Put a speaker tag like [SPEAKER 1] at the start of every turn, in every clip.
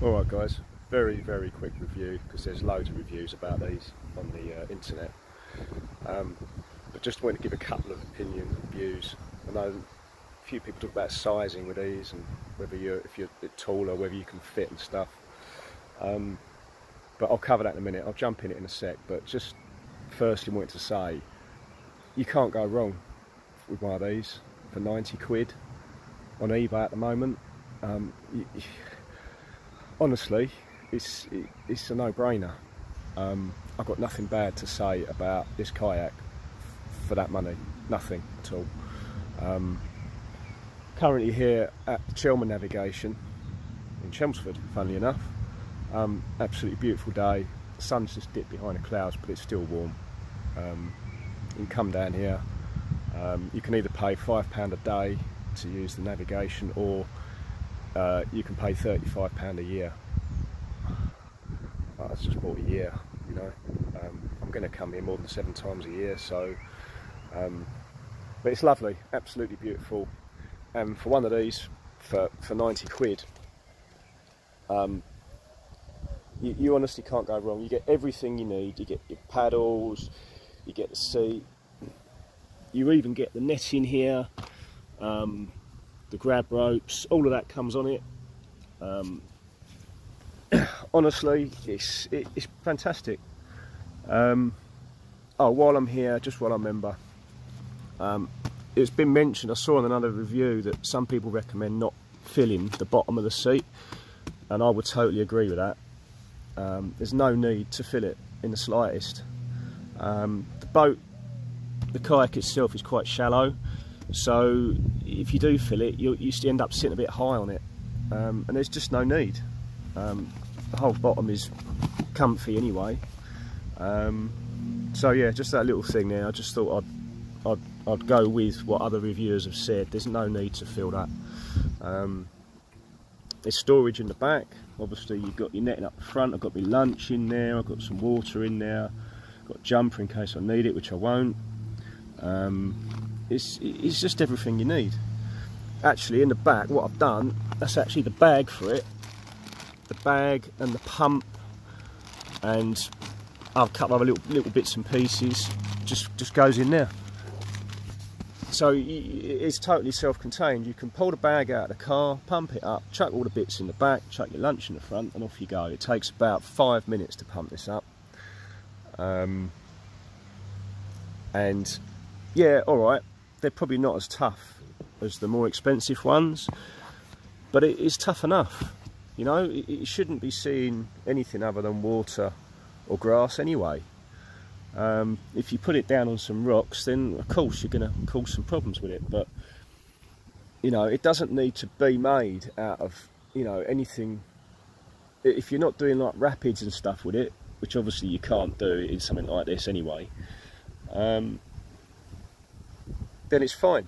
[SPEAKER 1] Alright guys, very quick review because there's loads of reviews about these on the internet, but just wanted to give a couple of opinions and views. I know a few people talk about sizing with these and whether if you're a bit taller, whether you can fit and stuff, but I'll cover that in a minute. I'll jump in it in a sec, but just firstly wanted to say you can't go wrong with one of these for 90 quid on eBay at the moment. Honestly, it's a no-brainer. I've got nothing bad to say about this kayak for that money, nothing at all. Currently here at Chelmer Navigation in Chelmsford, funnily enough. Absolutely beautiful day. The sun's just dipped behind the clouds, but it's still warm. You can come down here. You can either pay £5 a day to use the navigation, or you can pay £35 a year. That's just bought a year, you know. I'm going to come here more than 7 times a year, so but it's lovely, absolutely beautiful. And for one of these for 90 quid, you honestly can't go wrong. You get everything you need. You get your paddles, you get the seat, you even get the netting here, the grab ropes, all of that comes on it. Honestly, it's fantastic. Oh, while I'm here, just while I remember, it's been mentioned, I saw in another review that some people recommend not filling the bottom of the seat, and I would totally agree with that. There's no need to fill it in the slightest. The kayak itself is quite shallow, so if you do fill it, you end up sitting a bit high on it, and there's just no need. The whole bottom is comfy anyway. So yeah, just that little thing there. I just thought I'd go with what other reviewers have said. There's no need to fill that. There's storage in the back. Obviously you've got your netting up the front. I've got my lunch in there. I've got some water in there. I've got a jumper in case I need it, which I won't. It's just everything you need. Actually, in the back, what I've done, that's actually the bag for it. The bag and the pump, and a couple of other little bits and pieces just goes in there. So it's totally self-contained. You can pull the bag out of the car, pump it up, chuck all the bits in the back, chuck your lunch in the front, and off you go. It takes about 5 minutes to pump this up. And yeah, alright, they're probably not as tough as the more expensive ones, but it is tough enough. You know, it shouldn't be seeing anything other than water or grass anyway. If you put it down on some rocks, then of course you're going to cause some problems with it, but you know, it doesn't need to be made out of, you know, anything. If you're not doing like rapids and stuff with it, which obviously you can't do in something like this anyway, then it's fine.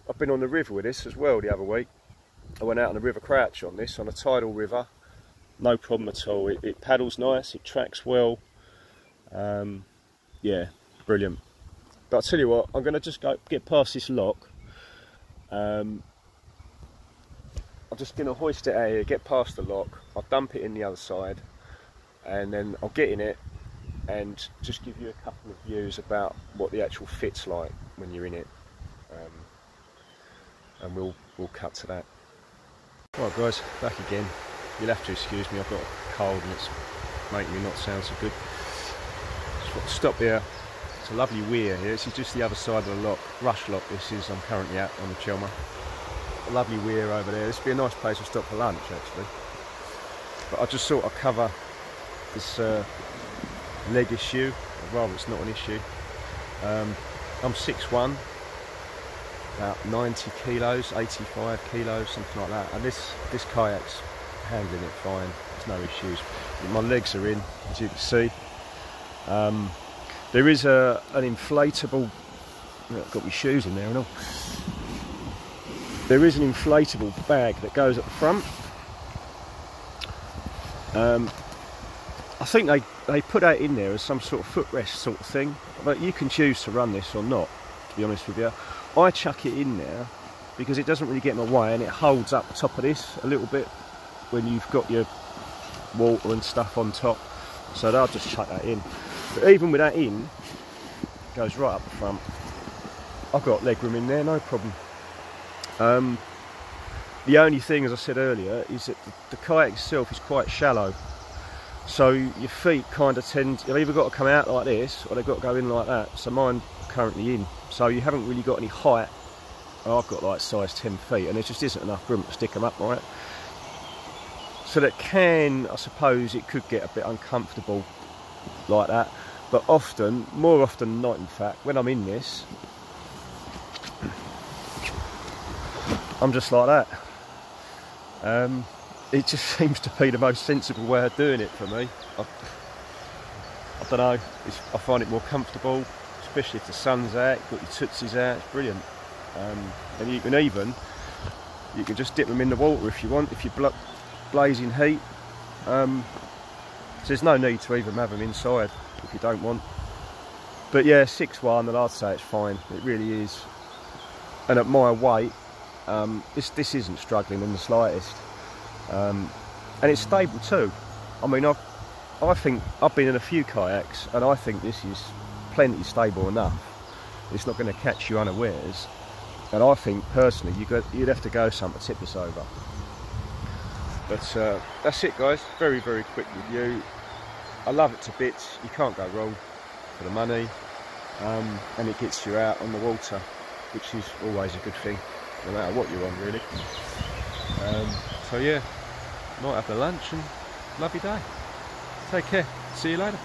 [SPEAKER 1] I've been on the river with this as well the other week. I went out on the River Crouch on this, on a tidal river, no problem at all. It paddles nice, it tracks well. Yeah, brilliant. But I'll tell you what, I'm going to just get past this lock. I'm just going to hoist it out here, get past the lock, I'll dump it in the other side, and then I'll get in it and just give you a couple of views about what the actual fit's like when you're in it. And we'll cut to that. Right guys, back again. You'll have to excuse me, I've got a cold and it's making me not sound so good. Just got to stop here. It's a lovely weir here. This is just the other side of the lock, rush lock this is I'm currently at on the Chelmer. A lovely weir over there. This would be a nice place to stop for lunch actually. But I just thought I'd cover this leg issue, or rather it's not an issue. I'm 6'1", about 90 kilos, 85 kilos, something like that, and this kayak's handling it fine, there's no issues. My legs are in, as you can see. There is an inflatable, I've got my shoes in there and all. There is an inflatable bag that goes at the front. I think they put that in there as some sort of footrest sort of thing, but you can choose to run this or not, to be honest with you. I chuck it in there because it doesn't really get in my way and it holds up the top of this a little bit when you've got your water and stuff on top, so I'll just chuck that in. But even with that in, it goes right up the front. I've got legroom in there, no problem. The only thing, as I said earlier, is that the kayak itself is quite shallow, so your feet kind of tend, you've either got to come out like this or they've got to go in like that. So mine currently in, so you haven't really got any height. I've got like size 10 feet and there just isn't enough room to stick them up right. So that can, I suppose it could get a bit uncomfortable like that, but often, more often than not in fact, when I'm in this, I'm just like that. It just seems to be the most sensible way of doing it for me. I don't know, I find it more comfortable, especially if the sun's out, you've got your tootsies out, it's brilliant. And you can just dip them in the water if you want, if you're blazing heat. So there's no need to even have them inside if you don't want. But yeah, 6'1", and I'd say it's fine, it really is. And at my weight, this isn't struggling in the slightest. And it's stable too. I mean, I think I've been in a few kayaks and I think this is plenty stable enough. It's not going to catch you unawares. And I think personally you'd have to go something to tip this over. But that's it guys, very quick review. I love it to bits, you can't go wrong for the money, and it gets you out on the water, which is always a good thing, no matter what you're on really. So yeah, might have the lunch and lovely day. Take care, see you later.